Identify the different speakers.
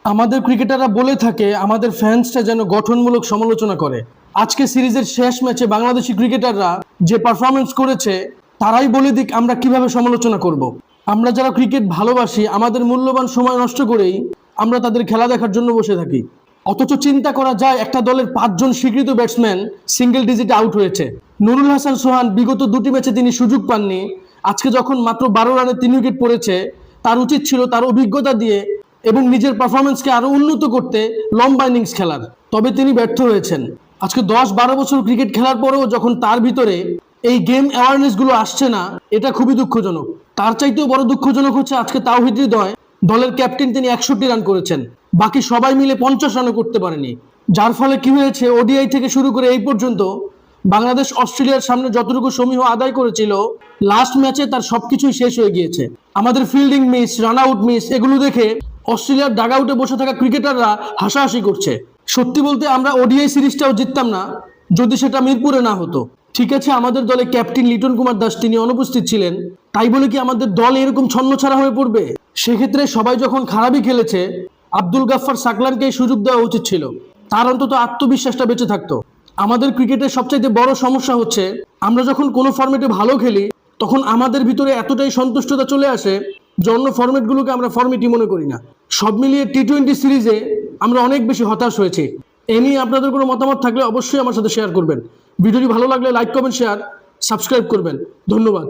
Speaker 1: আমাদের ক্রিকেটাররা বলে থাকে আমাদের ফ্যান্সটা যেন গঠনমূলক সমালোচনা করে। আজকে সিরিজের শেষ ম্যাচে বাংলাদেশি ক্রিকেটাররা যে পারফরমেন্স করেছে তারাই বলে দিক আমরা কিভাবে সমালোচনা করব। আমরা যারা ক্রিকেট ভালোবাসি আমাদের মূল্যবান সময় নষ্ট করেই আমরা তাদের খেলা দেখার জন্য বসে থাকি। অথচ চিন্তা করা যায় একটা দলের 5 জন স্বীকৃত ব্যাটসম্যান সিঙ্গেল ডিজিটে আউট হয়েছে। নুরুল হাসান সোহান বিগত 2টি ম্যাচে তিনি সুযোগ পাননি। আজকে যখন মাত্র 12 রানে 3 উইকেট পড়েছে, তার উচিত ছিল তার অভিজ্ঞতা দিয়ে এবং নিজের পারফরমেন্সকে আরো উন্নত করতে লম্বা ইনিংস খেলার। তবে তিনি ব্যর্থ হয়েছেন। আজকে 10-12 বছর ক্রিকেট খেলার পরেও যখন তার ভিতরে এই গেম অ্যাওয়ারনেস গুলো আসছে না, এটা খুবই দুঃখজনক। তার চাইতেও বড় দুঃখজনক হচ্ছে আজকে তাওহিদ হৃদয় দলের ক্যাপ্টেন, তিনি 61 রান করেছেন, বাকি সবাই মিলে 50 রানও করতে পারেনি। যার ফলে কি হয়েছে, ওডিআই থেকে শুরু করে এই পর্যন্ত বাংলাদেশ অস্ট্রেলিয়ার সামনে যতটুকু সমীহ আদায় করেছিল, লাস্ট ম্যাচে তার সবকিছুই শেষ হয়ে গিয়েছে। আমাদের fielding miss, run out miss, এগুলো দেখে অস্ট্রেলিয়ার ডাগ আউটে বসে থাকা ক্রিকেটাররা হাসাহাসি করছে। সত্যি বলতে আমরা ওডিআই সিরিজটাও জিততাম না যদি সেটা মিরপুরে না হতো। ঠিক আছে, আমাদের দলে ক্যাপ্টেন লিটন কুমার দাস তিনি অনুপস্থিত ছিলেন, তাই বলে কি আমাদের দল এরকম ছন্নছাড়া হয়ে পড়বে? সেক্ষেত্রে সবাই যখন খারাপই খেলেছে, আব্দুল গাফফার সাকলানকে সুযোগ দেওয়া উচিত ছিল। তার অন্তত আত্মবিশ্বাসটা বেঁচে থাকতো। আমাদের ক্রিকেটের সবচাইতে বড় সমস্যা হচ্ছে আমরা যখন কোনো ফরম্যাটে ভালো খেলি তখন আমাদের ভিতরে এতটাই সন্তুষ্টতা চলে আসে যে অন্য ফরম্যাটগুলোকে আমরা ফরম্যাটই মনে করি না। সব মিলিয়ে টি-20 সিরিজে আমরা অনেক বেশি হতাশ হয়েছি। এ নিয়ে আপনাদের কোনো মতামত থাকলে অবশ্যই আমার সাথে শেয়ার করবেন। ভিডিওটি ভালো লাগলে লাইক, কমেন্ট, শেয়ার, সাবস্ক্রাইব করবেন। ধন্যবাদ।